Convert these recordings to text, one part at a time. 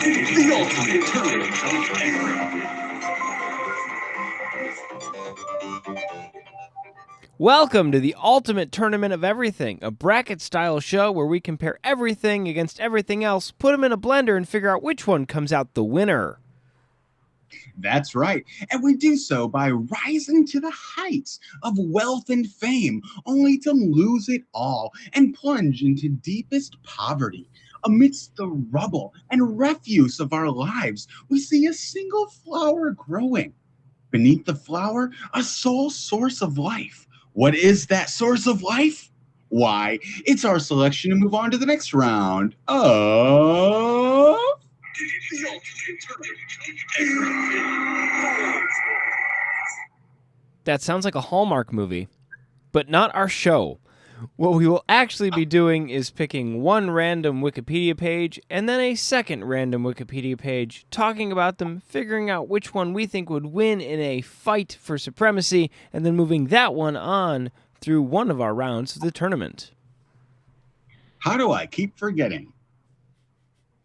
The ultimate tournament of everything. Welcome to the Ultimate Tournament of Everything, a bracket-style show where we compare everything against everything else, put them in a blender, and figure out which one comes out the winner. That's right, and we do so by rising to the heights of wealth and fame, only to lose it all and plunge into deepest poverty. Amidst the rubble and refuse of our lives, we see a single flower growing. Beneath the flower, a sole source of life. What is that source of life? Why, it's our selection to move on to the next round of... The ultimate tournament of everything. That sounds like a Hallmark movie, but not our show. What we will actually be doing is picking one random Wikipedia page and then a second random Wikipedia page, talking about them, figuring out which one we think would win in a fight for supremacy, and then moving that one on through one of our rounds of the tournament. How do I keep forgetting?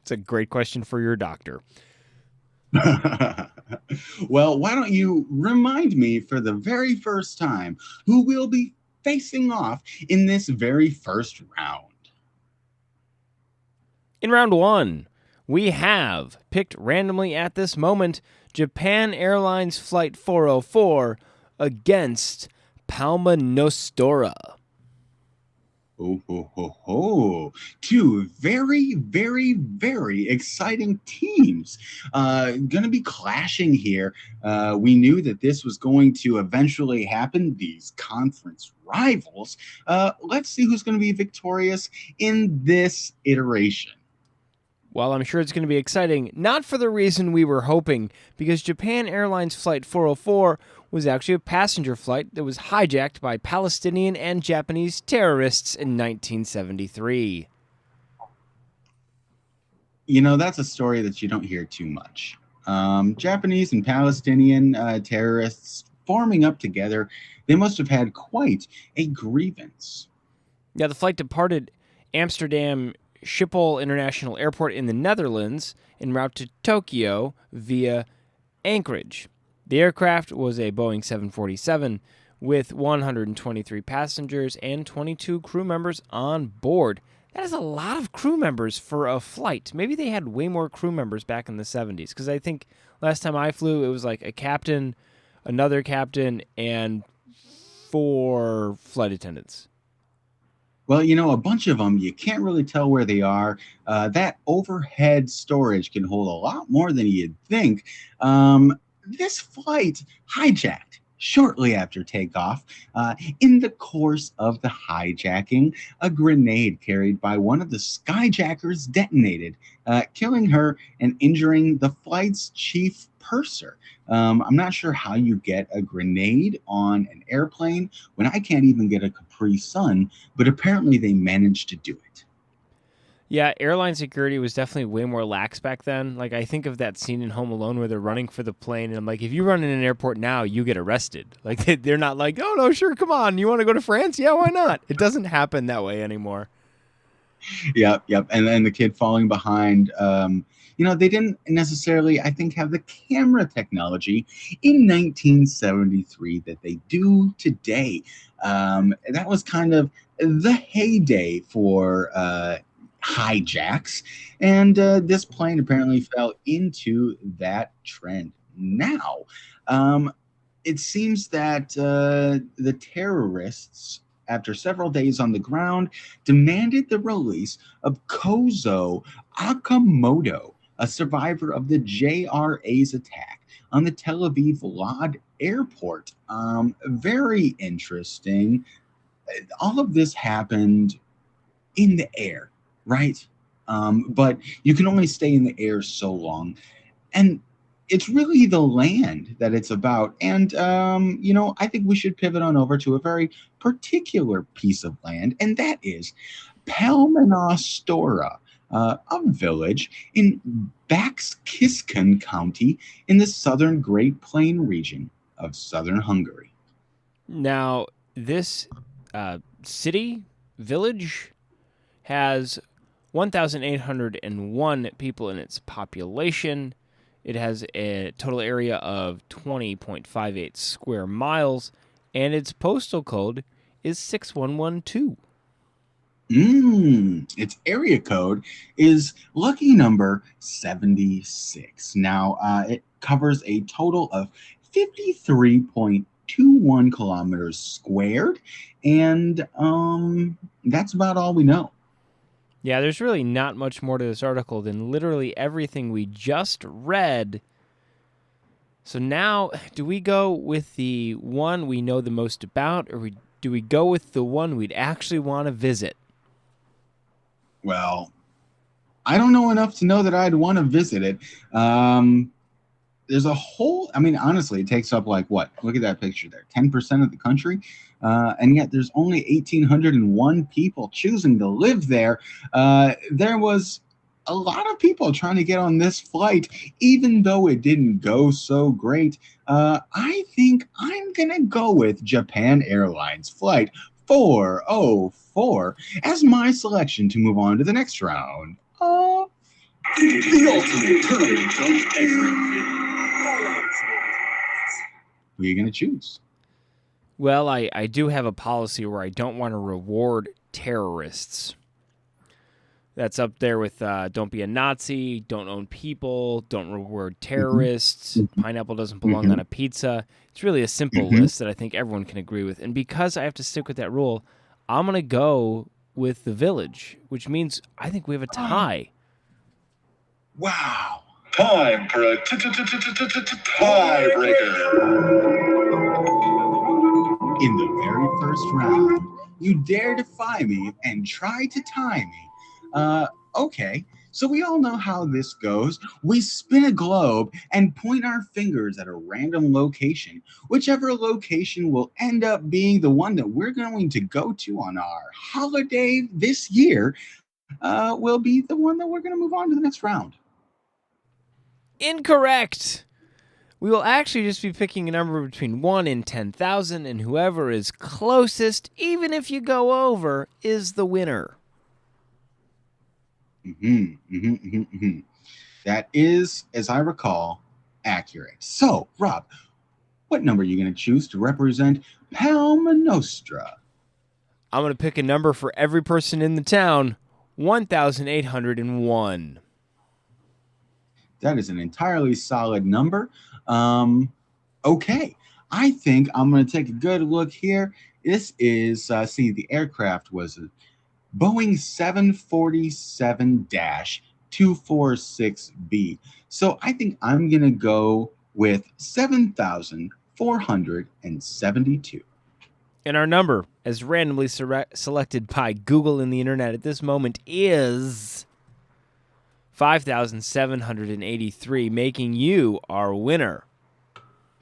It's a great question for your doctor. Well, why don't you remind me for the very first time who will be facing off in this very first round? In round one, we have picked randomly at this moment Japan Airlines Flight 404 against Palma Nostra. Oh, ho, ho, ho. Two very, very, very exciting teams going to be clashing here. We knew that this was going to eventually happen, these conference rivals. Let's see who's going to be victorious in this iteration. Well, I'm sure it's going to be exciting, not for the reason we were hoping, because Japan Airlines Flight 404 was actually a passenger flight that was hijacked by Palestinian and Japanese terrorists in 1973. You know, that's a story that you don't hear too much. Japanese and Palestinian terrorists forming up together, they must have had quite a grievance. Yeah, the flight departed Amsterdam Schiphol International Airport in the Netherlands en route to Tokyo via Anchorage. The aircraft was a Boeing 747 with 123 passengers and 22 crew members on board. That is a lot of crew members for a flight. Maybe they had way more crew members back in the 70s, because I think last time I flew, it was like a captain, another captain, and 4 flight attendants. Well, you know, a bunch of them, you can't really tell where they are. That overhead storage can hold a lot more than you'd think. This flight hijacked shortly after takeoff. In the course of the hijacking, a grenade carried by one of the skyjackers detonated, killing her and injuring the flight's chief purser. I'm not sure how you get a grenade on an airplane when I can't even get a Capri Sun, but apparently they managed to do it. Yeah, airline security was definitely way more lax back then. Like, I think of that scene in Home Alone where they're running for the plane, and I'm like, if you run in an airport now, you get arrested. Like, they're not like, oh, no, sure, come on. You want to go to France? Yeah, why not? It doesn't happen that way anymore. Yep. And then the kid falling behind. You know, they didn't necessarily, I think, have the camera technology in 1973 that they do today. That was kind of the heyday for hijacks, and this plane apparently fell into that trend. Now, it seems that the terrorists, after several days on the ground, demanded the release of Kozo Akamoto, a survivor of the JRA's attack on the Tel Aviv Lod airport. Very interesting. All of this happened in the air, right? But you can only stay in the air so long. And it's really the land that it's about. And, you know, I think we should pivot on over to a very particular piece of land, and that is Palmanostora, a village in Bács-Kiskun County in the southern Great Plain region of southern Hungary. Now, this city, village, has 1,801 people in its population. It has a total area of 20.58 square miles, and its postal code is 6112. Its area code is lucky number 76. Now, it covers a total of 53.21 kilometers squared, and that's about all we know. Yeah, there's really not much more to this article than literally everything we just read. So now, do we go with the one we know the most about, or do we go with the one we'd actually want to visit? Well, I don't know enough to know that I'd want to visit it. There's a whole, I mean, honestly, it takes up like what? Look at that picture there. 10% of the country. And yet there's only 1,801 people choosing to live there. There was a lot of people trying to get on this flight, even though it didn't go so great. I think I'm going to go with Japan Airlines Flight 404 as my selection to move on to the next round. The ultimate tournament of everything. Who are you going to choose? Well, I do have a policy where I don't want to reward terrorists. That's up there with don't be a Nazi, don't own people, don't reward terrorists, pineapple doesn't belong on a pizza. It's really a simple list that I think everyone can agree with. And because I have to stick with that rule, I'm going to go with the village, which means I think we have a tie. Wow. Time for a tiebreaker. In the very first round, you dare defy me and try to tie me. Okay, so we all know how this goes. We spin a globe and point our fingers at a random location. Whichever location will end up being the one that we're going to go to on our holiday this year will be the one that we're going to move on to the next round. Incorrect! We will actually just be picking a number between 1 and 10,000, and whoever is closest, even if you go over, is the winner. That is, as I recall, accurate. So, Rob, what number are you going to choose to represent Palma Nostra? I'm going to pick a number for every person in the town, 1,801. That is an entirely solid number. Okay, I think I'm going to take a good look here. This is, the aircraft was a Boeing 747-246B. So I think I'm going to go with 7,472. And our number, as randomly selected by Google and the internet at this moment, is 5,783, making you our winner.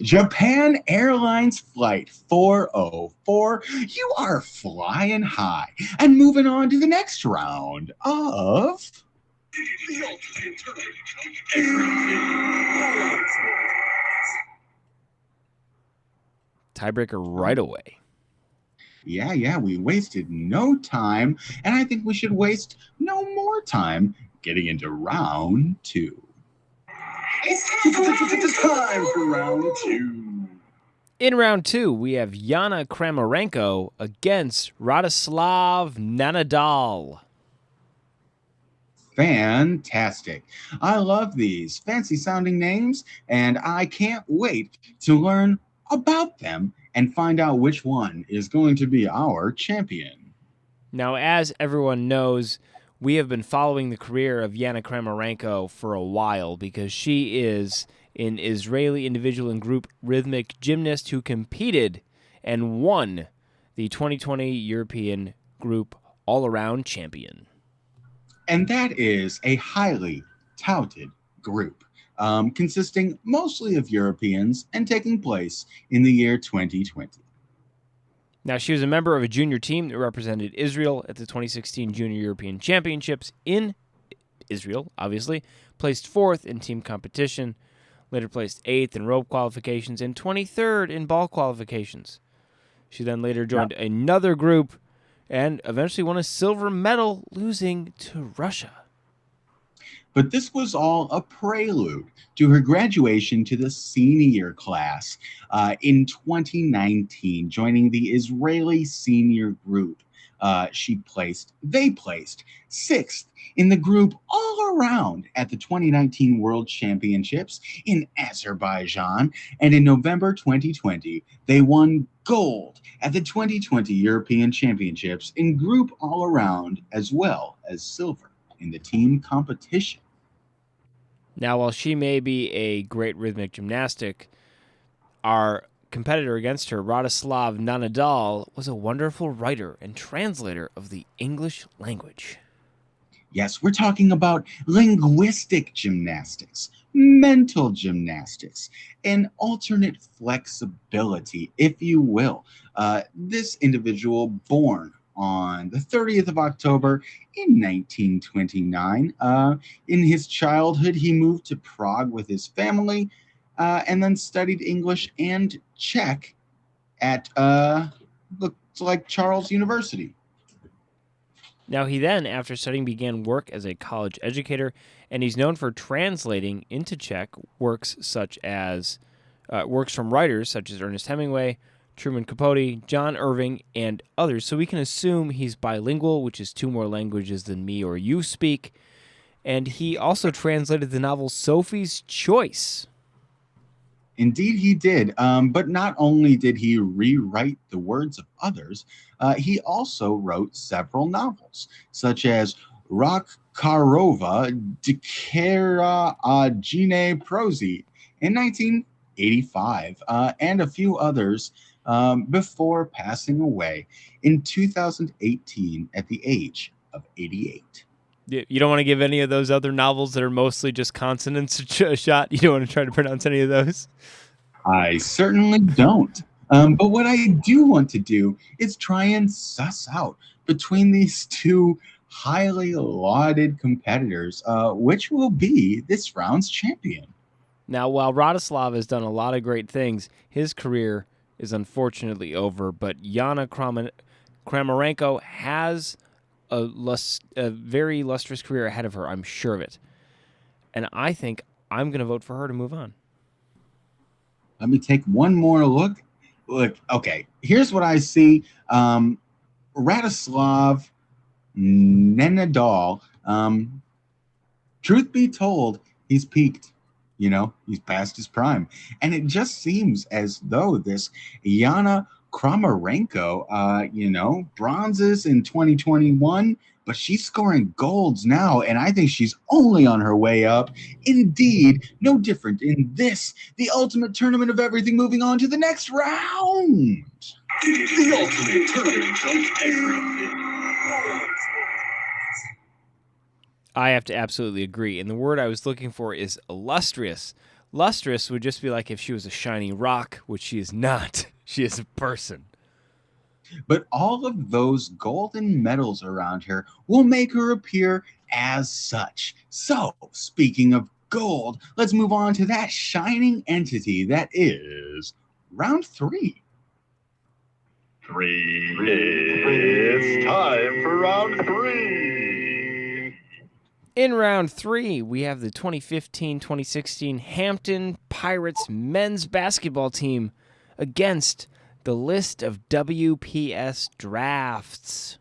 Japan Airlines Flight 404, you are flying high. And moving on to the next round of... The ultimate tournament of everything. Tiebreaker right away. Yeah, we wasted no time, and I think we should waste no more time getting into round 2. It's time for round 2. In round 2, we have Yana Kramarenko against Radoslav Nanadal. Fantastic. I love these fancy sounding names, and I can't wait to learn about them and find out which one is going to be our champion. Now, as everyone knows, we have been following the career of Yana Kramarenko for a while because she is an Israeli individual and group rhythmic gymnast who competed and won the 2020 European Group All-Around Champion. And that is a highly touted group, consisting mostly of Europeans and taking place in the year 2020. Now, she was a member of a junior team that represented Israel at the 2016 Junior European Championships in Israel, obviously, placed 4th in team competition, later placed 8th in rope qualifications, and 23rd in ball qualifications. She then later joined another group and eventually won a silver medal, losing to Russia. But this was all a prelude to her graduation to the senior class in 2019, joining the Israeli senior group. They placed sixth in the group all around at the 2019 World Championships in Azerbaijan. And in November 2020, they won gold at the 2020 European Championships in group all around, as well as silver in the team competition. Now, while she may be a great rhythmic gymnastic, our competitor against her, Radoslav Nanadal, was a wonderful writer and translator of the English language. Yes, we're talking about linguistic gymnastics, mental gymnastics, and alternate flexibility, if you will. This individual, born on the 30th of October in 1929. In his childhood, he moved to Prague with his family and then studied English and Czech at looks like Charles University. Now, he then, after studying, began work as a college educator, and he's known for translating into Czech works from writers such as Ernest Hemingway, Truman Capote, John Irving, and others. So we can assume he's bilingual, which is 2 more languages than me or you speak. And he also translated the novel Sophie's Choice. Indeed, he did. But not only did he rewrite the words of others, he also wrote several novels, such as Rakkarova Dikera Gine Prosi in 1985, and a few others before passing away in 2018 at the age of 88. You don't want to give any of those other novels that are mostly just consonants a shot? You don't want to try to pronounce any of those? I certainly don't. But what I do want to do is try and suss out between these two highly lauded competitors, which will be this round's champion. Now, while Radoslav has done a lot of great things, his career is unfortunately over, but Yana Kramarenko has a very lustrous career ahead of her, I'm sure of it. And I think I'm going to vote for her to move on. Let me take one more look. Look, okay, here's what I see. Radoslav Nenadal, truth be told, he's peaked. You know, he's past his prime. And it just seems as though this Yana Kramarenko, bronzes in 2021, but she's scoring golds now, and I think she's only on her way up. Indeed, no different in this, the ultimate tournament of everything, moving on to the next round. The ultimate tournament of everything. I have to absolutely agree. And the word I was looking for is illustrious. Lustrous would just be like if she was a shiny rock, which she is not. She is a person. But all of those golden medals around her will make her appear as such. So, speaking of gold, let's move on to that shining entity that is round 3. It's time for round 3. In round 3, we have the 2015-2016 Hampton Pirates men's basketball team against the list of WPS drafts.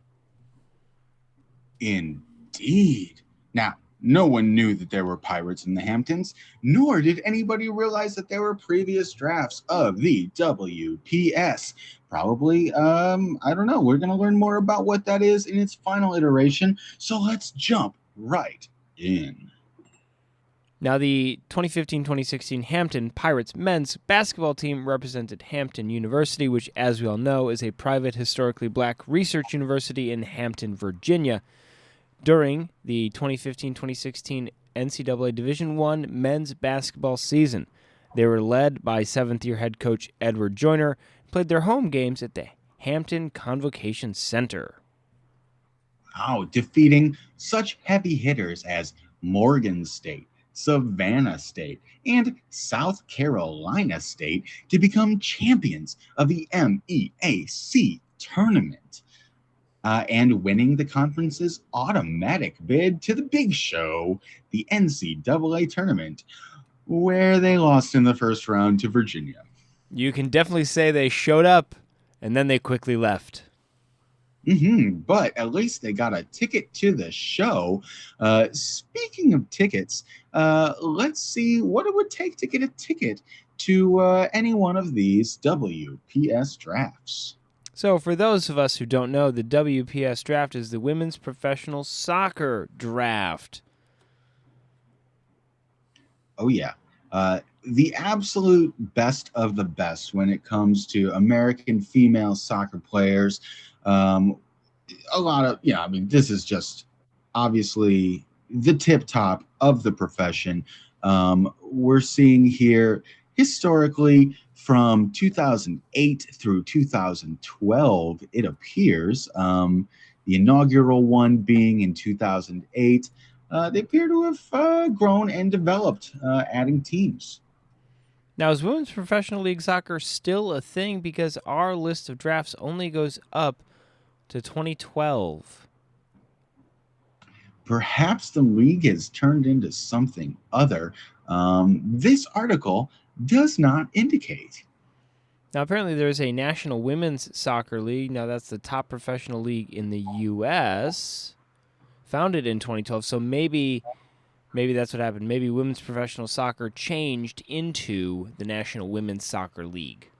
Indeed. Now, no one knew that there were Pirates in the Hamptons, nor did anybody realize that there were previous drafts of the WPS. Probably, I don't know. We're going to learn more about what that is in its final iteration, so let's jump right in. Now, the 2015-2016 Hampton Pirates men's basketball team represented Hampton University, which, as we all know, is a private, historically black research university in Hampton, Virginia. During the 2015-2016 NCAA Division I men's basketball season, they were led by seventh-year head coach Edward Joyner and played their home games at the Hampton Convocation Center. Wow, defeating such heavy hitters as Morgan State, Savannah State, and South Carolina State to become champions of the MEAC tournament. and winning the conference's automatic bid to the big show, the NCAA tournament, where they lost in the first round to Virginia. You can definitely say they showed up and then they quickly left. But at least they got a ticket to the show. Speaking of tickets, let's see what it would take to get a ticket to any one of these WPS drafts. So for those of us who don't know, the WPS draft is the Women's Professional Soccer Draft. Oh, yeah. The absolute best of the best when it comes to American female soccer players. A lot of, this is just obviously the tip top of the profession. We're seeing here historically from 2008 through 2012, it appears, the inaugural one being in 2008. They appear to have grown and developed, adding teams. Now, is Women's Professional League Soccer still a thing? Because our list of drafts only goes up to 2012. Perhaps the league has turned into something other. This article does not indicate. Now, apparently there's a National Women's Soccer League. Now, that's the top professional league in the U.S., founded in 2012. So maybe that's what happened. Maybe women's professional soccer changed into the National Women's Soccer League.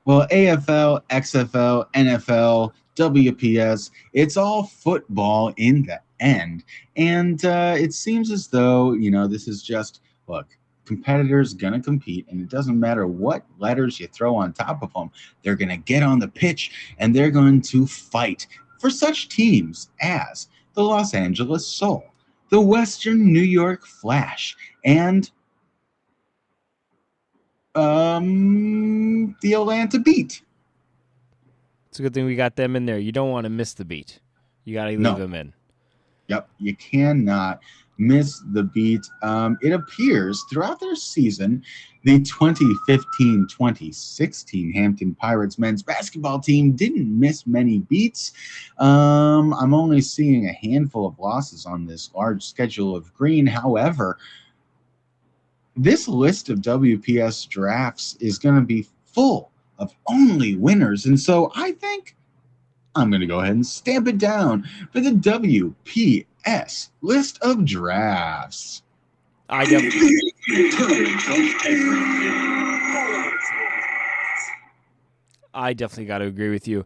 Well, AFL, XFL, NFL, WPS, it's all football in the end. And it seems as though, this is just, look, competitors going to compete, and it doesn't matter what letters you throw on top of them. They're going to get on the pitch, and they're going to fight for such teams as the Los Angeles Soul, the Western New York Flash, and the Atlanta Beat. It's a good thing we got them in there. You don't want to miss the Beat. You got to leave them in. Yep, you cannot miss the Beat. It appears throughout their season, the 2015-2016 Hampton Pirates men's basketball team didn't miss many beats. I'm only seeing a handful of losses on this large schedule of green. However, this list of WPS drafts is going to be full of only winners. And so I think I'm going to go ahead and stamp it down for the WPS list of drafts. I definitely got to agree with you.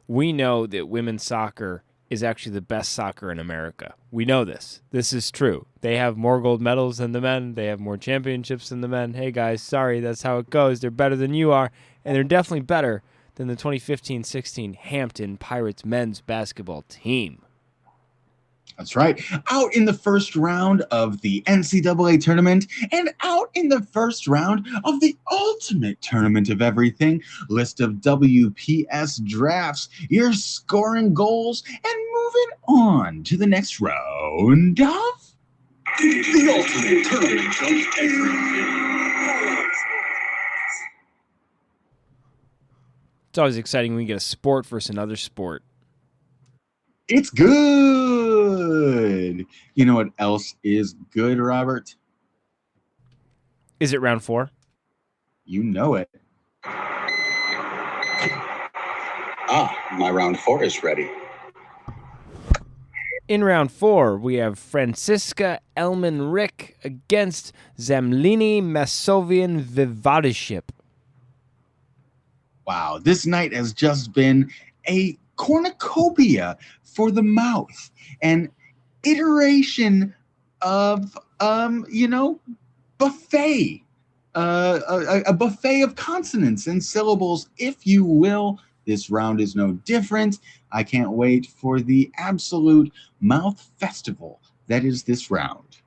We know that women's soccer is actually the best soccer in America. We know this. This is true. They have more gold medals than the men. They have more championships than the men. Hey, guys, sorry, that's how it goes. They're better than you are, and they're definitely better than the 2015-16 Hampton Pirates men's basketball team. That's right. Out in the first round of the NCAA tournament and out in the first round of the ultimate tournament of everything, list of WPS drafts. You're scoring goals and moving on to the next round of the ultimate tournament of everything. It's always exciting when we get a sport versus another sport. It's good. You know what else is good, Robert? Is it round 4? You know it. My round 4 is ready. In round 4, we have Franziska Elman-Rick against Zemlini Masovian Vivadiship. Wow, this night has just been a cornucopia for the mouth, an iteration of buffet, a buffet of consonants and syllables, if you will. This round is no different. I can't wait for the absolute mouth festival that is this round.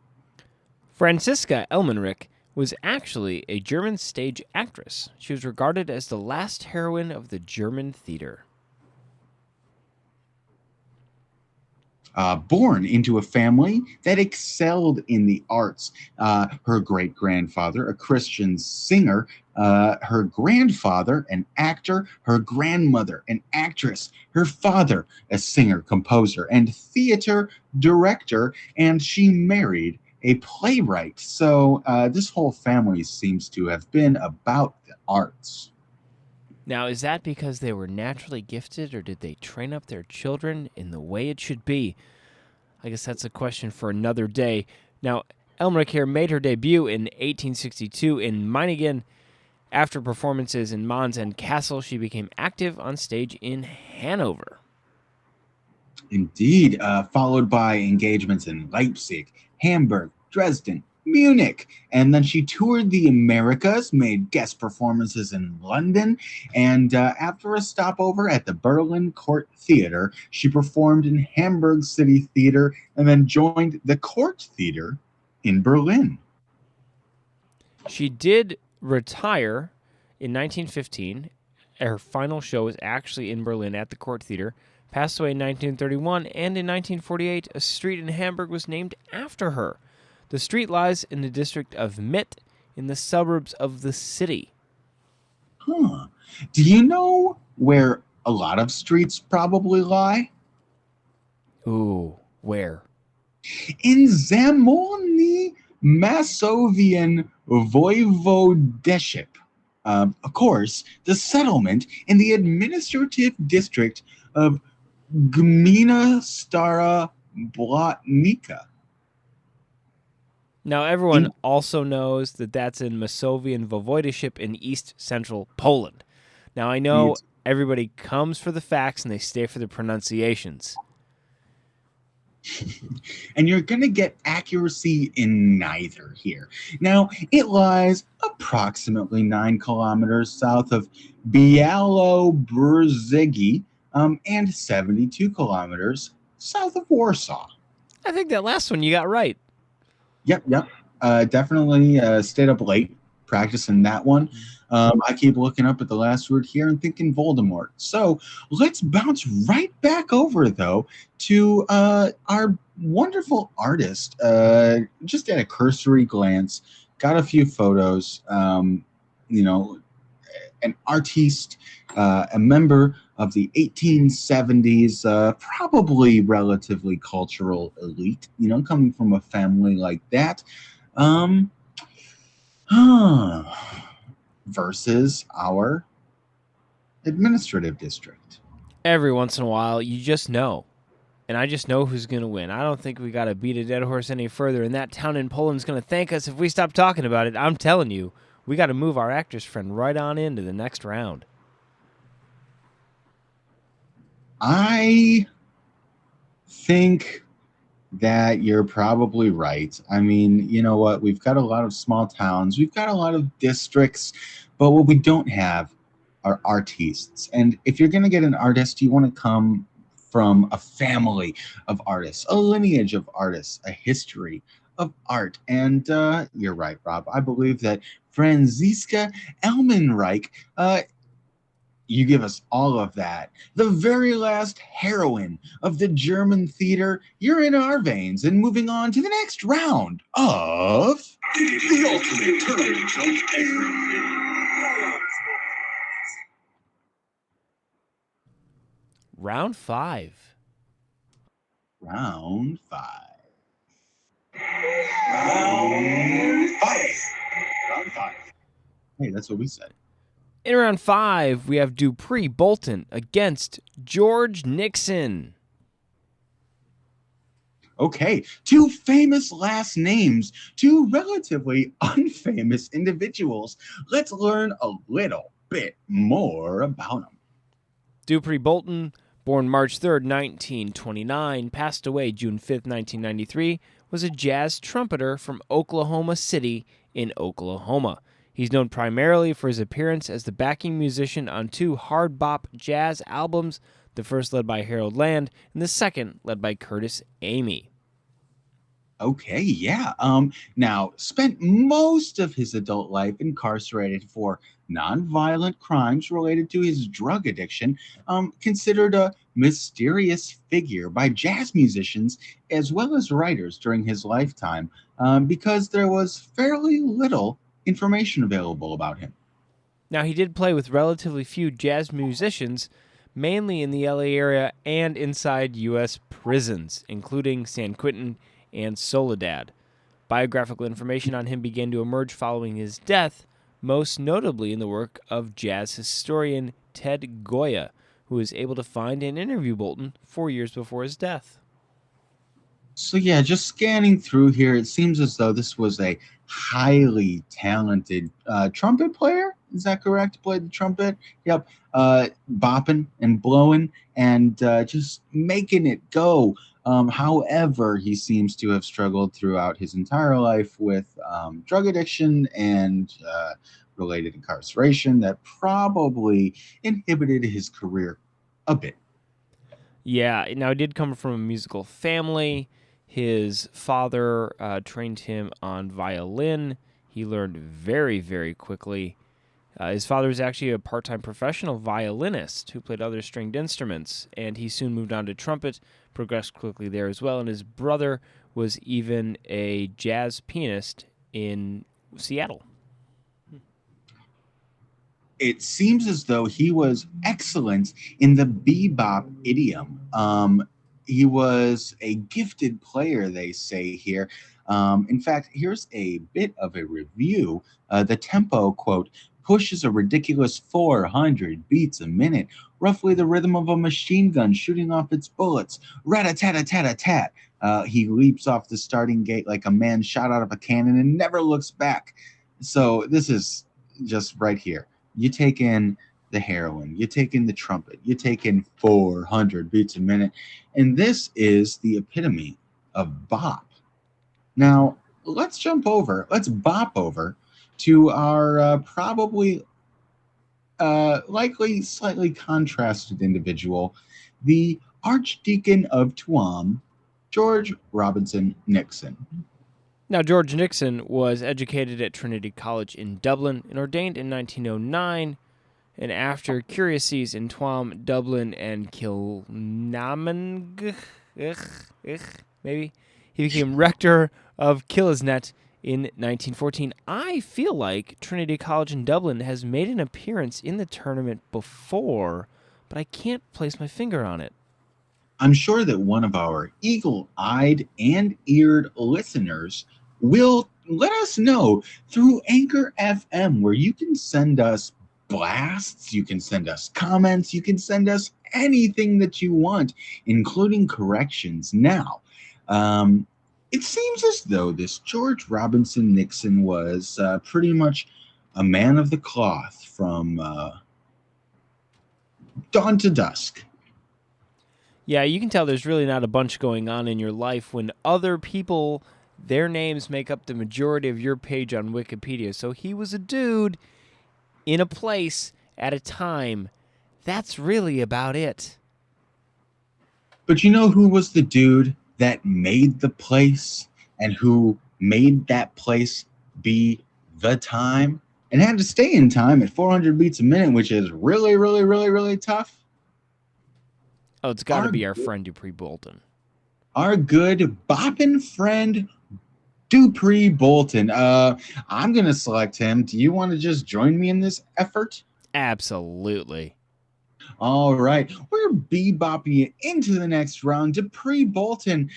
Franziska Elman-Rick was actually a German stage actress. She was regarded as the last heroine of the German theater. born into a family that excelled in the arts. Her great grandfather, a Christian singer, her grandfather, an actor, her grandmother, an actress, her father, a singer, composer, and theater director, and she married a playwright. So this whole family seems to have been about the arts. Now, is that because they were naturally gifted, or did they train up their children in the way it should be? I guess that's a question for another day. Now, Elmerick here made her debut in 1862 in Meiningen. After performances in Mons and Kassel, she became active on stage in Hanover. Indeed, followed by engagements in Leipzig, Hamburg, Dresden, Munich, and then she toured the Americas, made guest performances in London, and after a stopover at the Berlin Court Theater, she performed in Hamburg City Theater and then joined the Court Theater in Berlin. She did retire in 1915. Her final show was actually in Berlin at the Court Theater. Passed away in 1931, and in 1948, a street in Hamburg was named after her. The street lies in the district of Mitte, in the suburbs of the city. Huh. Do you know where a lot of streets probably lie? Ooh, where? In Zamonie Masovian Voivodeship. Of course, the settlement in the administrative district of Gmina Stara Blatnica. Now, everyone also knows that that's in Masovian Voivodeship in east-central Poland. Now, I know everybody comes for the facts and they stay for the pronunciations. And you're going to get accuracy in neither here. Now, it lies approximately 9 kilometers south of Białobrzegi and 72 kilometers south of Warsaw. I think that last one you got right. Yep. Definitely stayed up late practicing that one. I keep looking up at the last word here and thinking Voldemort. So let's bounce right back over, though, to our wonderful artist. Just at a cursory glance, got a few photos. An artiste, a member of the 1870s, probably relatively cultural elite, coming from a family like that. Versus our administrative district. Every once in a while, you just know. And I just know who's going to win. I don't think we got to beat a dead horse any further. And that town in Poland's going to thank us if we stop talking about it. I'm telling you, we got to move our actress friend right on into the next round. I think that you're probably right. I mean, you know what? We've got a lot of small towns. We've got a lot of districts. But what we don't have are artists. And if you're going to get an artist, you want to come from a family of artists, a lineage of artists, a history of art. And you're right, Rob. I believe that Franziska Elmenreich, you give us all of that. The very last heroine of the German theater. You're in our veins. And moving on to the next round of The ultimate turn jump everything. Round 5. Round 5. Round 5. Hey, that's what we said. In round 5, we have Dupree Bolton against George Nixon. Okay, 2 famous last names, 2 relatively unfamous individuals. Let's learn a little bit more about them. Dupree Bolton, born March 3rd, 1929, passed away June 5th, 1993, was a jazz trumpeter from Oklahoma City in Oklahoma. He's known primarily for his appearance as the backing musician on 2 hard bop jazz albums, the first led by Harold Land and the second led by Curtis Amy. Okay, yeah. Now spent most of his adult life incarcerated for nonviolent crimes related to his drug addiction. Considered a mysterious figure by jazz musicians as well as writers during his lifetime, because there was fairly little information available about him. Now, he did play with relatively few jazz musicians, mainly in the LA area and inside U.S. prisons, including San Quentin and Soledad. Biographical information on him began to emerge following his death, most notably in the work of jazz historian Ted Goya, who was able to find and interview Bolton 4 years before his death. So yeah, just scanning through here, it seems as though this was a highly talented trumpet player. Is that correct? Played the trumpet. Yep. Bopping and blowing and just making it go. However, he seems to have struggled throughout his entire life with drug addiction and related incarceration that probably inhibited his career a bit. Yeah, now he did come from a musical family. His father trained him on violin. He learned very, very quickly. His father was actually a part-time professional violinist who played other stringed instruments, and he soon moved on to trumpet, progressed quickly there as well, and his brother was even a jazz pianist in Seattle. It seems as though he was excellent in the bebop idiom. He was a gifted player, they say here. In fact, here's a bit of a review. The tempo, quote, pushes a ridiculous 400 beats a minute, roughly the rhythm of a machine gun shooting off its bullets. Rat-a-tat-a-tat-a-tat. He leaps off the starting gate like a man shot out of a cannon and never looks back. So this is just right here. You take in the heroin, you take in the trumpet, you take in 400 beats a minute, and this is the epitome of bop. Now, let's bop over to our probably likely slightly contrasted individual, the Archdeacon of Tuam, George Robinson Nixon. Now, George Nixon was educated at Trinity College in Dublin and ordained in 1909. And after curacies in Tuam, Dublin, and Kilnaming, maybe, he became rector of Killisnet in 1914. I feel like Trinity College in Dublin has made an appearance in the tournament before, but I can't place my finger on it. I'm sure that one of our eagle-eyed and eared listeners will let us know through Anchor FM, where you can send us blasts, you can send us comments, you can send us anything that you want, including corrections. Now, it seems as though this George Robinson Nixon was pretty much a man of the cloth from dawn to dusk. Yeah, you can tell there's really not a bunch going on in your life when other people, their names make up the majority of your page on Wikipedia. So he was a dude in a place at a time. That's really about it. But you know who was the dude that made the place and who made that place be the time and had to stay in time at 400 beats a minute, which is really, really, really, really tough? Oh, it's got to be our friend Dupree Bolton. Our good boppin' friend Dupree Bolton. I'm going to select him. Do you want to just join me in this effort? Absolutely. All right. We're bebopping into the next round. Dupree Bolton,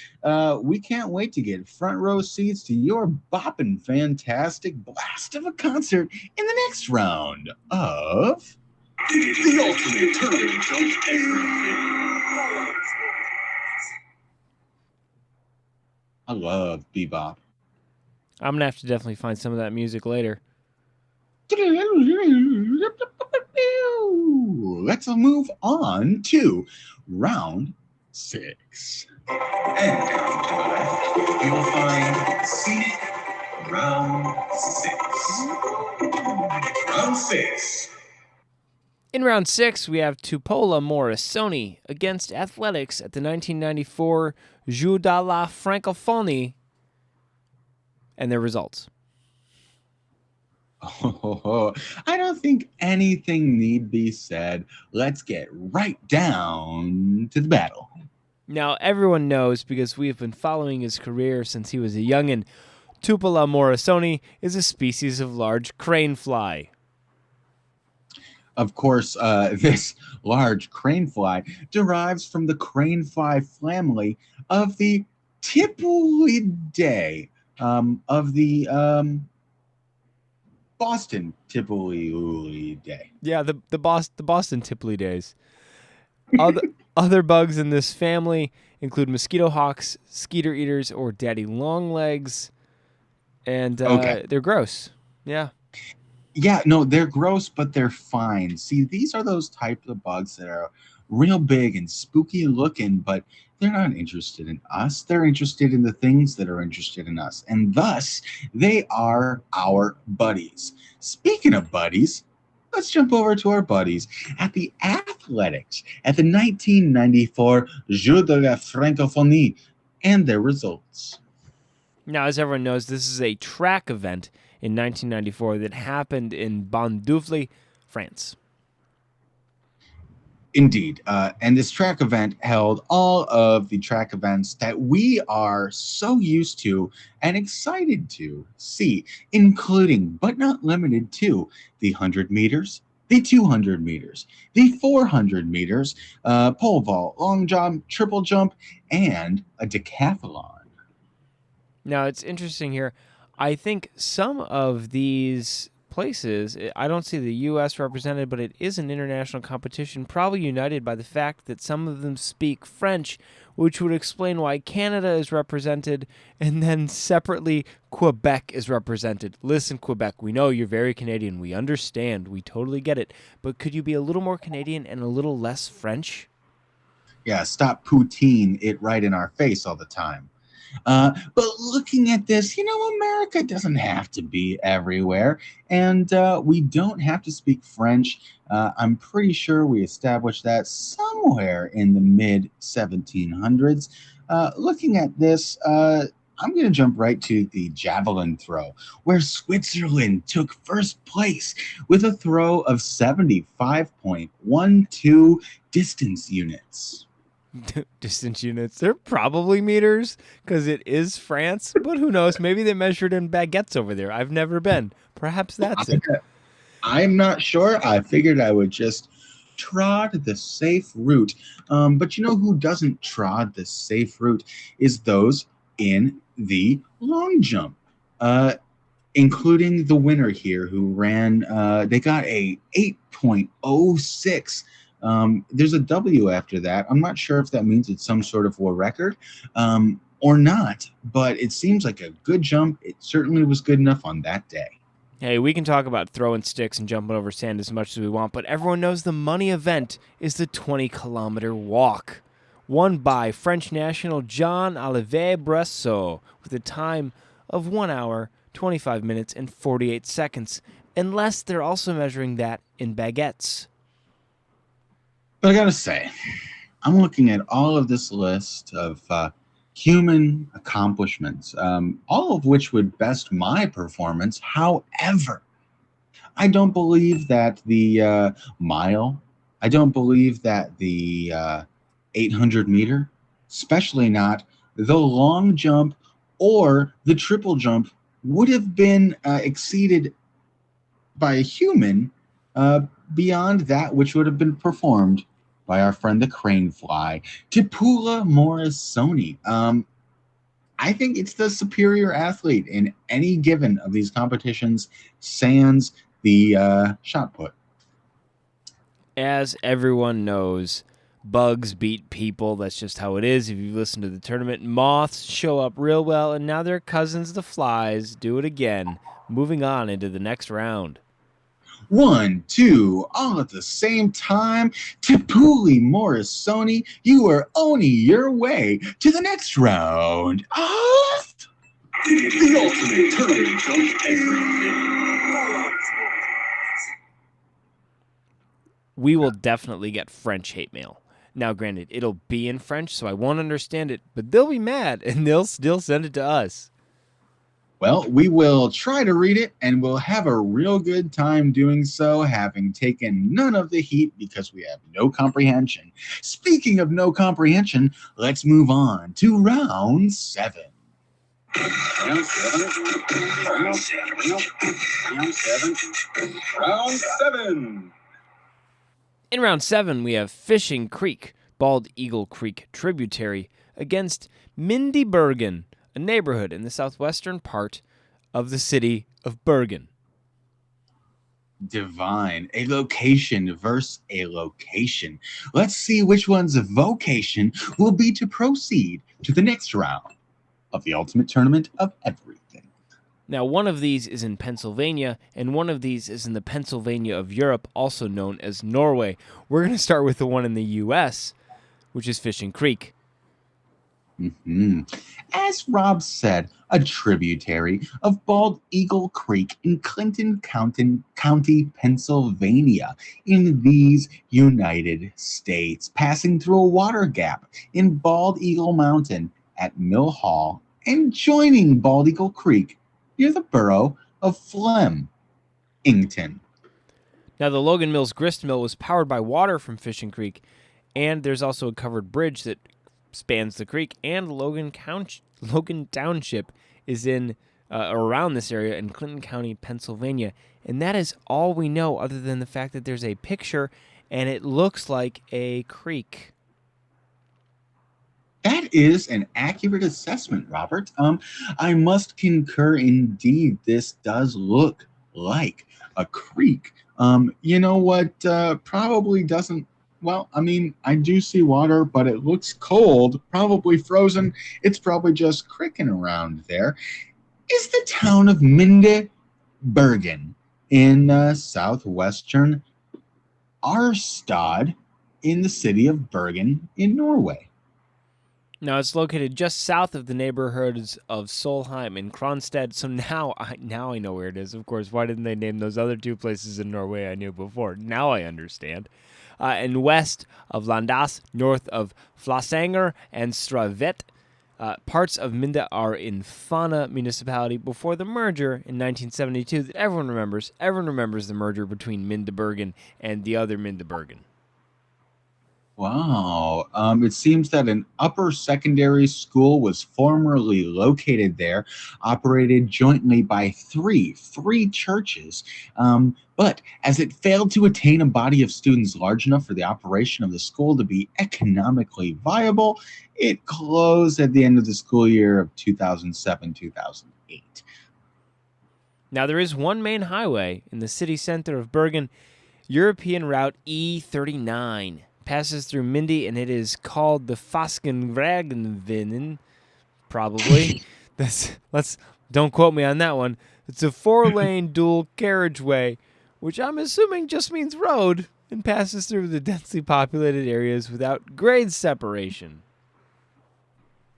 we can't wait to get front row seats to your boppin' fantastic blast of a concert in the next round of The ultimate turning jump era. I love bebop. I'm going to have to definitely find some of that music later. Let's move on to round 6. And down to the left, you'll find scenic round 6. Round 6. In round 6, we have Tupola Morrisoni against Athletics at the 1994 Jeux de la Francophonie. and their results. Oh, I don't think anything need be said. Let's get right down to the battle. Now, everyone knows, because we have been following his career since he was a youngin', Tupela morrisoni is a species of large crane fly. Of course, this large crane fly derives from the crane fly family of the Tipulidae, of the Boston Tipulidae. Yeah, the Boston Tipley days. Other bugs in this family include mosquito hawks, skeeter eaters, or daddy longlegs, and Okay. they're gross. Yeah. Yeah, no, they're gross, but they're fine. See, these are those types of bugs that are real big and spooky looking, but they're not interested in us. They're interested in the things that are interested in us. And thus, they are our buddies. Speaking of buddies, let's jump over to our buddies at the Athletics at the 1994 Jeux de la Francophonie and their results. Now, as everyone knows, this is a track event in 1994 that happened in Bondoufle, France. Indeed. And this track event held all of the track events that we are so used to and excited to see, including, but not limited to, the 100 meters, the 200 meters, the 400 meters, pole vault, long jump, triple jump, and a decathlon. Now, it's interesting here. I think some of these places, I don't see the U.S. represented, but it is an international competition, probably united by the fact that some of them speak French, which would explain why Canada is represented, and then separately Quebec is represented. Listen, Quebec, we know you're very Canadian. We understand. We totally get it. But could you be a little more Canadian and a little less French? Yeah, stop poutine it right in our face all the time. But looking at this, America doesn't have to be everywhere, and we don't have to speak French. I'm pretty sure we established that somewhere in the mid 1700s. Looking at this, I'm going to jump right to the javelin throw, where Switzerland took first place with a throw of 75.12 distance units. Distance units. They're probably meters because it is France, but who knows? Maybe they measured in baguettes over there. I've never been. Perhaps that's it. I'm not sure. I figured I would just trod the safe route. But you know who doesn't trod the safe route is those in the long jump, including the winner here who ran, they got a 8.06. There's a W after that. I'm not sure if that means it's some sort of world record or not, but it seems like a good jump. It certainly was good enough on that day. Hey, we can talk about throwing sticks and jumping over sand as much as we want, but everyone knows the money event is the 20-kilometer walk, won by French national Jean-Olivier Bressot with a time of 1 hour, 25 minutes, and 48 seconds, unless they're also measuring that in baguettes. But I gotta say, I'm looking at all of this list of human accomplishments, all of which would best my performance. However, I don't believe that the mile, I don't believe that the 800 meter, especially not the long jump or the triple jump, would have been exceeded by a human beyond that which would have been performed by our friend the crane fly, Tupela morrisoni. I think it's the superior athlete in any given of these competitions, sans the shot put. As everyone knows, bugs beat people. That's just how it is. If you listen to the tournament, moths show up real well, and now their cousins, the flies, do it again. Moving on into the next round. 1, 2, all at the same time. Tupela morrisoni, you are owning your way to the next round of The ultimate tournament jump ever. We will definitely get French hate mail. Now, granted, it'll be in French, so I won't understand it, but they'll be mad, and they'll still send it to us. Well, we will try to read it, and we'll have a real good time doing so, having taken none of the heat because we have no comprehension. Speaking of no comprehension, let's move on to round 7. Round 7. Round 7. Round 7. Round 7. In round 7, we have Fishing Creek, Bald Eagle Creek tributary, against Minde, Bergen, a neighborhood in the southwestern part of the city of Bergen. Divine. A location versus a location. Let's see which one's vocation will be to proceed to the next round of the ultimate tournament of everything. Now, one of these is in Pennsylvania, and one of these is in the Pennsylvania of Europe, also known as Norway. We're going to start with the one in the U.S., which is Fishing Creek. As Rob said, a tributary of Bald Eagle Creek in Clinton County, Pennsylvania, in these United States, passing through a water gap in Bald Eagle Mountain at Mill Hall and joining Bald Eagle Creek near the borough of Flemington. Now, the Logan Mills grist mill was powered by water from Fishing Creek, and there's also a covered bridge that spans the creek, and Logan Township is in around this area in Clinton County, Pennsylvania. And that is all we know, other than the fact that there's a picture and it looks like a creek. That is an accurate assessment, Robert. I must concur indeed. This does look like a creek. You know what probably doesn't. Well, I mean, I do see water, but it looks cold, probably frozen. It's probably just cricking around there. Is the town of Minde, Bergen, in southwestern Arstad, in the city of Bergen, in Norway. Now, it's located just south of the neighborhoods of Solheim and Kronstadt, so now I know where it is. Of course, why didn't they name those other two places in Norway I knew before? Now I understand. And west of Landas, north of Flatanger and Stravet. Parts of Minde are in Fana municipality before the merger in 1972 that everyone remembers. Everyone remembers the merger between Minde Bergen and the other Minde Bergen. Wow. It seems that an upper secondary school was formerly located there, operated jointly by three churches. But as it failed to attain a body of students large enough for the operation of the school to be economically viable, it closed at the end of the school year of 2007-2008. Now, there is one main highway in the city center of Bergen, European Route E39. Passes through Minde, and it is called the Faskengragenvinnen, probably. Don't quote me on that one. It's a 4-lane dual carriageway, which I'm assuming just means road, and passes through the densely populated areas without grade separation.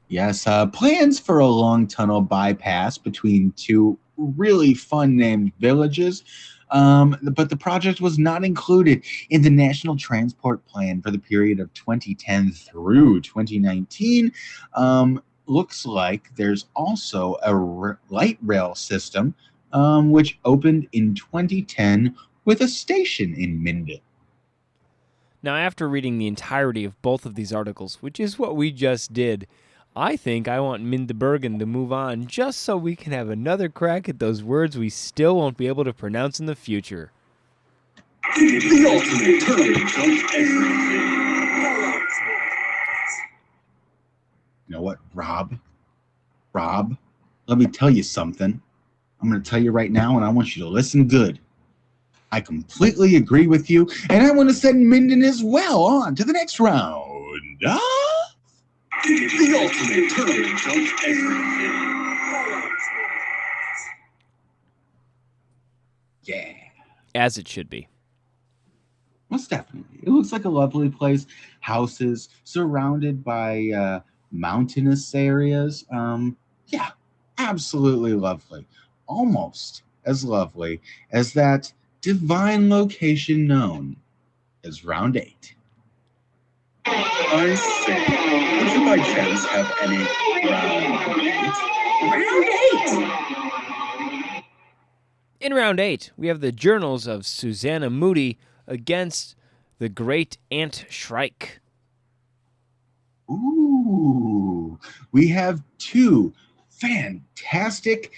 Yes, plans for a long tunnel bypass between two really fun named villages. But the project was not included in the National Transport Plan for the period of 2010 through 2019. Looks like there's also a light rail system, which opened in 2010 with a station in Minde. Now, after reading the entirety of both of these articles, which is what we just did, I think I want Minde Bergen to move on just so we can have another crack at those words we still won't be able to pronounce in the future. The ultimate tournament of everything. You know what, Rob, let me tell you something. I'm going to tell you right now, and I want you to listen good. I completely agree with you, and I want to send Minden as well on to the next round. The ultimate tournament of everything. Yeah. As it should be. Most definitely. It looks like a lovely place. Houses surrounded by mountainous areas. Yeah, absolutely lovely. Almost as lovely as that divine location known as Round 8. I say, would you by chance have any round 8? Round 8. In round 8, we have the Journals of Susanna Moodie against the Great Antshrike. Ooh, we have two fantastic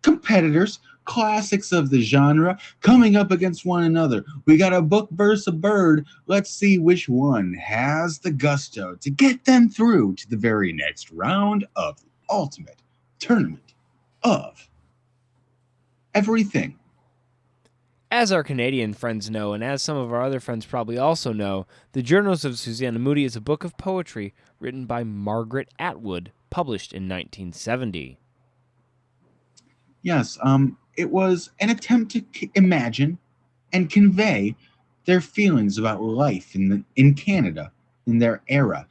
competitors, classics of the genre, coming up against one another. We got a book versus a bird. Let's see which one has the gusto to get them through to the very next round of the ultimate tournament of everything. As our Canadian friends know, and as some of our other friends probably also know, the Journals of Susanna Moodie is a book of poetry written by Margaret Atwood, published in 1970. Yes, it was an attempt to imagine and convey their feelings about life in Canada in their era.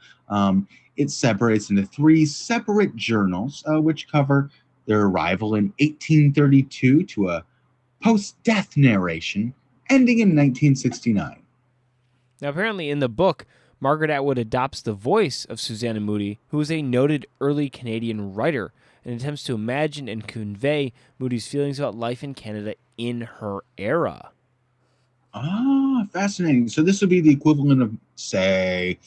It separates into three separate journals, which cover their arrival in 1832 to a post-death narration ending in 1969. Now, apparently in the book, Margaret Atwood adopts the voice of Susanna Moodie, who was a noted early Canadian writer, and attempts to imagine and convey Moodie's feelings about life in Canada in her era. Ah, fascinating. So this would be the equivalent of, say,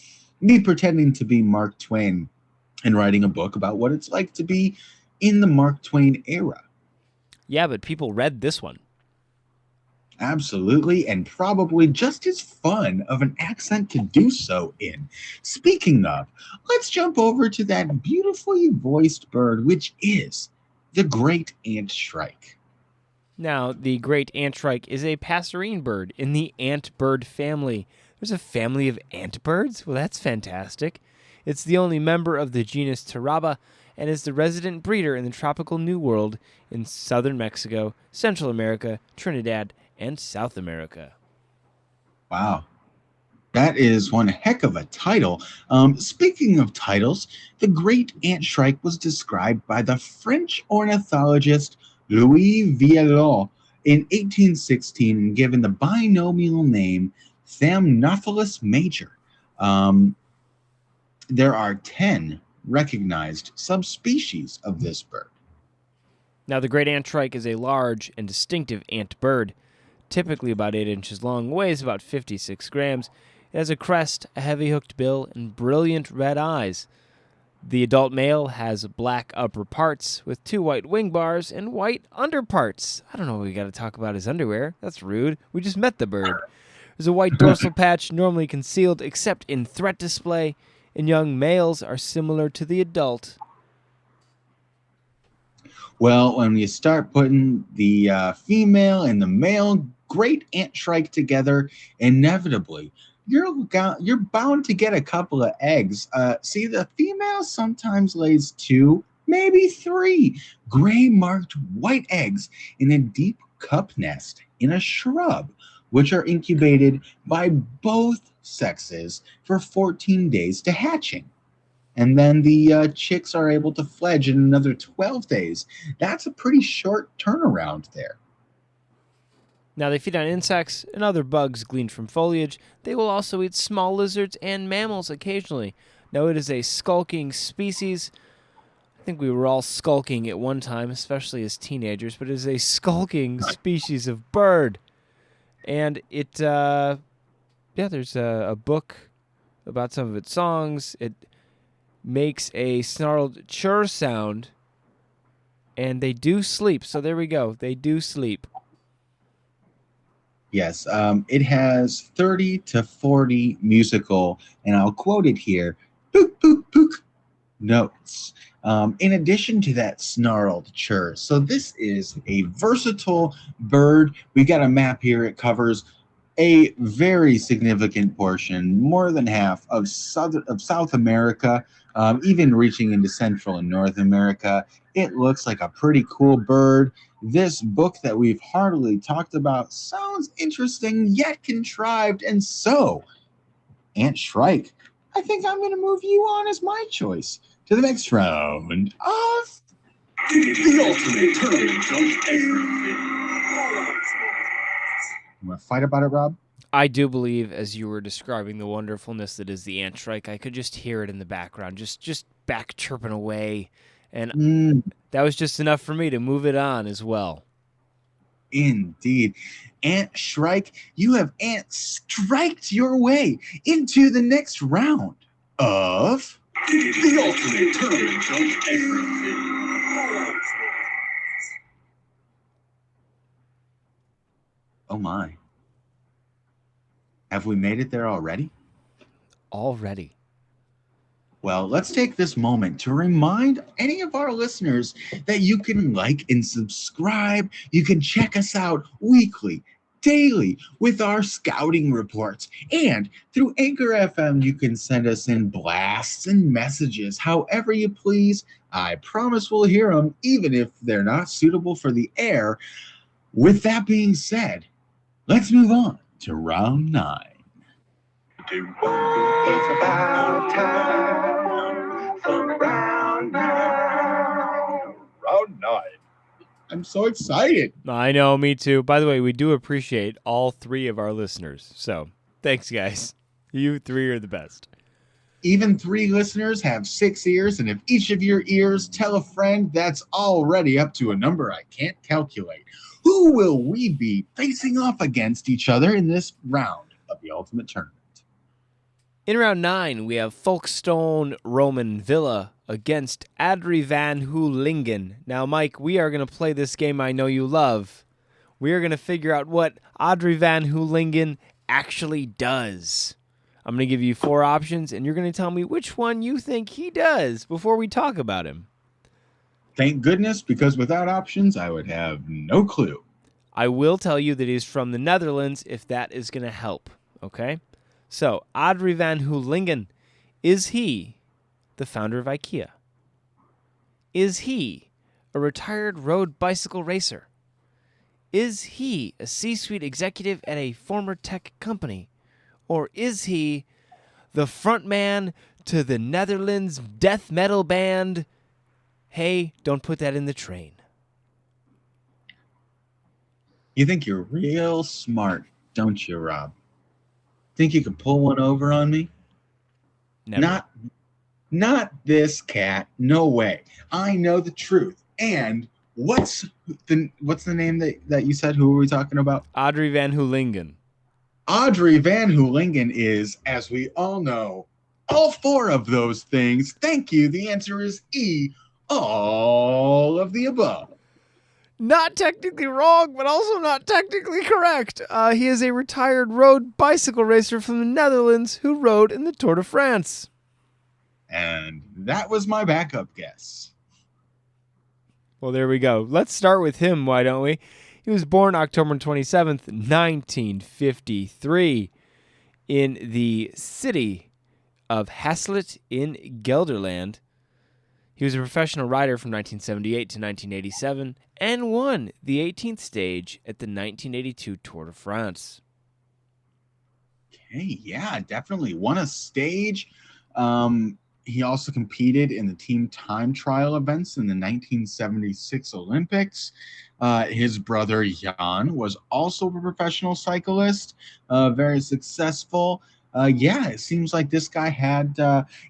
me pretending to be Mark Twain and writing a book about what it's like to be in the Mark Twain era. Yeah, but people read this one. Absolutely, and probably just as fun of an accent to do so in. Speaking of, let's jump over to that beautifully voiced bird, which is the Great Antshrike. Now, the Great Antshrike is a passerine bird in the ant bird family. There's a family of ant birds? Well, that's fantastic. It's the only member of the genus Taraba and is the resident breeder in the tropical New World in southern Mexico, Central America, Trinidad, and South America. Wow. That is one heck of a title. Speaking of titles, the Great Antshrike was described by the French ornithologist Louis Vieillot in 1816 and given the binomial name Thamnophilus major. There are 10 recognized subspecies of this bird. Now, the Great Antshrike is a large and distinctive ant bird, typically about 8 inches long, weighs about 56 grams. It has a crest, a heavy hooked bill, and brilliant red eyes. The adult male has black upper parts with 2 white wing bars and white underparts. I don't know what we got to talk about his underwear. That's rude. We just met the bird. There's a white dorsal patch normally concealed except in threat display, and young males are similar to the adult. Well, when you start putting the female and the male Great Antshrike together, inevitably, you're bound to get a couple of eggs. See, the female sometimes lays 2, maybe 3 gray-marked white eggs in a deep cup nest in a shrub, which are incubated by both sexes for 14 days to hatching. And then the chicks are able to fledge in another 12 days. That's a pretty short turnaround there. Now, they feed on insects and other bugs gleaned from foliage. They will also eat small lizards and mammals occasionally. Now, it is a skulking species. I think we were all skulking at one time, especially as teenagers, but it is a skulking species of bird. And it, there's a book about some of its songs. It makes a snarled churr sound, and they do sleep. So there we go. They do sleep. Yes, it has 30 to 40 musical, and I'll quote it here, pook, pook, pook, notes. In addition to that snarled chirr. So this is a versatile bird. We got a map here. It covers a very significant portion, more than half of South America, even reaching into Central and North America. It looks like a pretty cool bird. This book that we've hardly talked about sounds interesting yet contrived, and so, Antshrike, I think I'm going to move you on as my choice to the next round of The ultimate tournament of everything. You want to fight about it, Rob? I do believe, as you were describing the wonderfulness that is the Antshrike, I could just hear it in the background, just back chirping away. And that was just enough for me to move it on as well. Indeed. Antshrike, you have Ant-striked your way into the next round of The ultimate turn jump ever. Oh my. Have we made it there already? Already. Well, let's take this moment to remind any of our listeners that you can like and subscribe. You can check us out weekly, daily with our scouting reports. And through Anchor FM, you can send us in blasts and messages however you please. I promise we'll hear them, even if they're not suitable for the air. With that being said, let's move on to round 9. It's about time for round 9. Round 9. I'm so excited. I know, me too. By the way, we do appreciate all 3 of our listeners. So, thanks, guys. You 3 are the best. Even 3 listeners have 6 ears, and if each of your ears tell a friend, that's already up to a number I can't calculate. Who will we be facing off against each other in this round of the Ultimate Tournament? In round 9, we have Folkestone Roman Villa against Adri van Hoolingen. Now, Mike, we are going to play this game I know you love. We are going to figure out what Adri van Hoolingen actually does. I'm going to give you 4 options, and you're going to tell me which one you think he does before we talk about him. Thank goodness, because without options, I would have no clue. I will tell you that he's from the Netherlands if that is going to help, okay? So, Adri van Hoolingen, is he the founder of IKEA? Is he a retired road bicycle racer? Is he a C-suite executive at a former tech company? Or is he the frontman to the Netherlands death metal band? Hey, don't put that in the train. You think you're real smart, don't you, Rob? Think you could pull one over on me? Never. Not this cat. No way. I know the truth. And what's the name that you said? Who are we talking about? Adri van Hoolingen. Adri van Hoolingen is, as we all know, all 4 of those things. Thank you. The answer is E, all of the above. Not technically wrong, but also not technically correct. He is a retired road bicycle racer from the Netherlands who rode in the Tour de France. And that was my backup guess. Well, there we go. Let's start with him, why don't we? He was born October 27th, 1953 in the city of Hasselt in Gelderland. He was a professional rider from 1978 to 1987 and won the 18th stage at the 1982 Tour de France. Okay, yeah, definitely won a stage. He also competed in the team time trial events in the 1976 Olympics. His brother Jan was also a professional cyclist, very successful. Yeah, it seems like this guy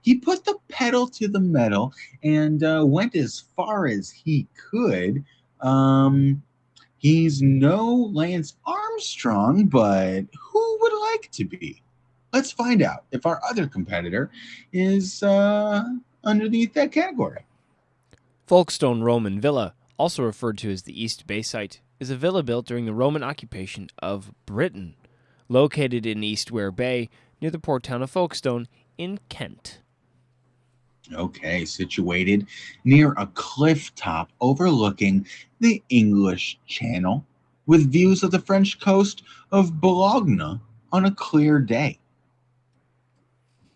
he put the pedal to the metal and went as far as he could. He's no Lance Armstrong, but who would like to be? Let's find out if our other competitor is underneath that category. Folkestone Roman Villa, also referred to as the East Bay site, is a villa built during the Roman occupation of Britain, located in East Ware Bay near the port town of Folkestone in Kent. Okay, situated near a cliff top overlooking the English Channel with views of the French coast of Bologna on a clear day.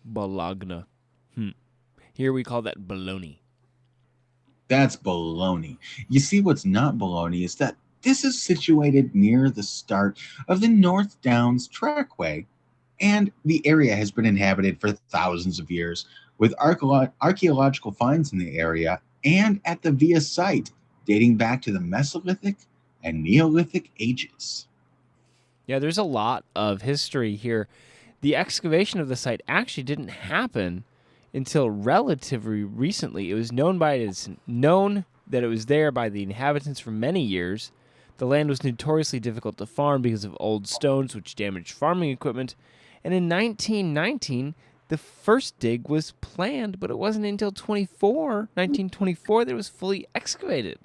Bologna. Here we call that baloney. That's baloney. You see, what's not baloney is that this is situated near the start of the North Downs Trackway, and the area has been inhabited for thousands of years, with archaeological finds in the area and at the Via site dating back to the Mesolithic and Neolithic ages. Yeah, there's a lot of history here. The excavation of the site actually didn't happen until relatively recently. It was known that it was there by the inhabitants for many years. The land was notoriously difficult to farm because of old stones which damaged farming equipment. And in 1919, the first dig was planned, but it wasn't until 1924 that it was fully excavated.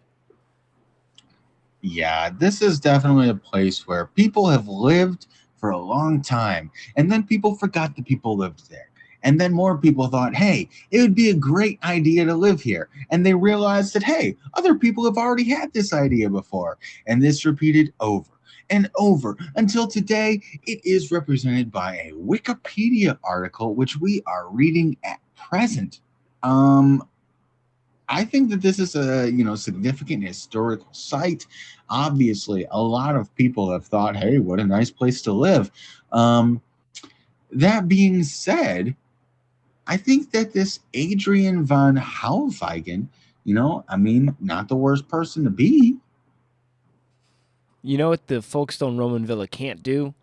Yeah, this is definitely a place where people have lived for a long time, and then people forgot the people lived there. And then more people thought, hey, it would be a great idea to live here. And they realized that, hey, other people have already had this idea before. And this repeated over and over until today it is represented by a Wikipedia article, which we are reading at present. I think that this is a significant historical site. Obviously, a lot of people have thought, "Hey, what a nice place to live." That being said, I think that this Adrian von Hauweigen, not the worst person to be. You know what the Folkestone Roman Villa can't do?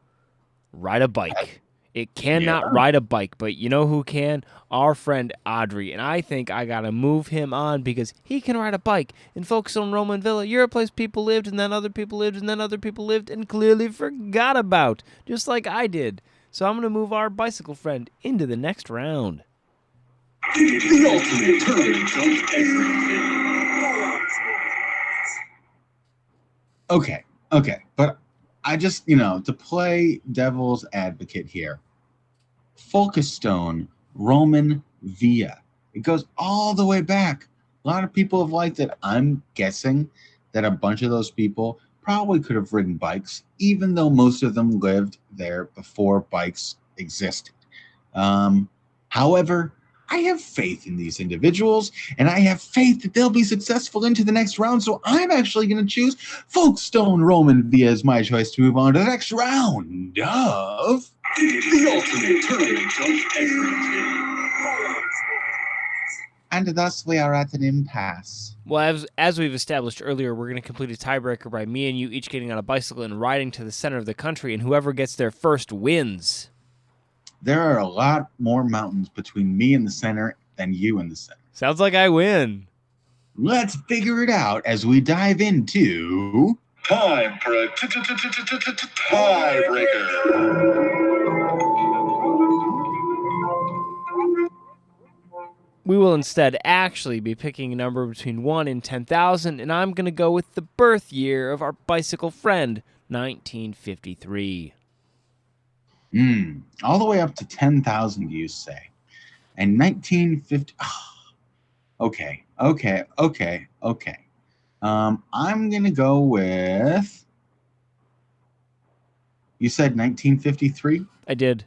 Ride a bike. It cannot ride a bike, but you know who can? Our friend Audrey. And I think I got to move him on because he can ride a bike. In Folkestone Roman Villa, you're a place people lived, and then other people lived, and then other people lived, and clearly forgot about, just like I did. So I'm going to move our bicycle friend into the next round. The ultimate tournament of everything. Okay. But I just, to play devil's advocate here, Folkestone Roman Via. It goes all the way back. A lot of people have liked it. I'm guessing that a bunch of those people probably could have ridden bikes, even though most of them lived there before bikes existed. However, I have faith in these individuals, and I have faith that they'll be successful into the next round, so I'm actually going to choose Folkestone Roman Via as my choice to move on to the next round of... The ultimate tournament of everything. And thus we are at an impasse. Well, as we've established earlier, we're going to complete a tiebreaker by me and you each getting on a bicycle and riding to the center of the country, and whoever gets there first wins. There are a lot more mountains between me and the center than you and the center. Sounds like I win. Let's figure it out as we dive into... Time for a tiebreaker. We will instead actually be picking a number between 1 and 10,000, and I'm going to go with the birth year of our bicycle friend, 1953. All the way up to 10,000, you say. And 1950... Okay. I'm going to go with... You said 1953? I did.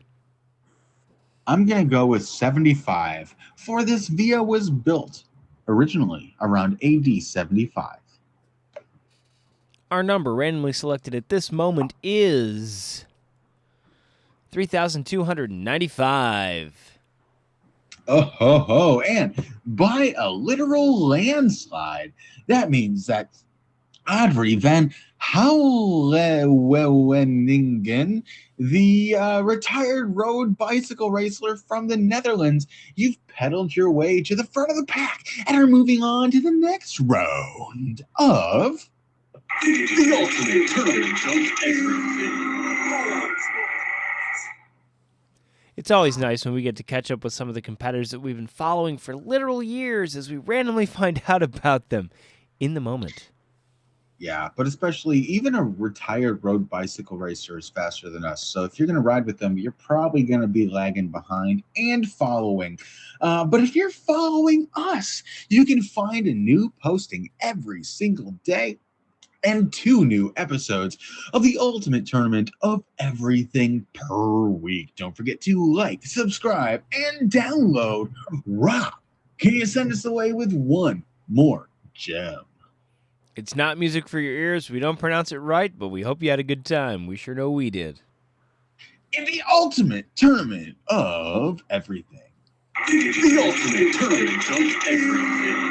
I'm going to go with 75, for this via was built originally around AD 75. Our number randomly selected at this moment is 3,295. And by a literal landslide, that means that Audrey van Houweningen, the retired road bicycle racer from the Netherlands, you've pedaled your way to the front of the pack and are moving on to the next round of... The ultimate tournament of everything. It's always nice when we get to catch up with some of the competitors that we've been following for literal years as we randomly find out about them in the moment. Yeah, but especially even a retired road bicycle racer is faster than us. So if you're going to ride with them, you're probably going to be lagging behind and following. But if you're following us, you can find a new posting every single day and 2 new episodes of the ultimate tournament of everything per week. Don't forget to like, subscribe, and download. Rob, can you send us away with one more gem? It's not music for your ears. We don't pronounce it right, but we hope you had a good time. We sure know we did. In the ultimate tournament of everything. The ultimate tournament of everything.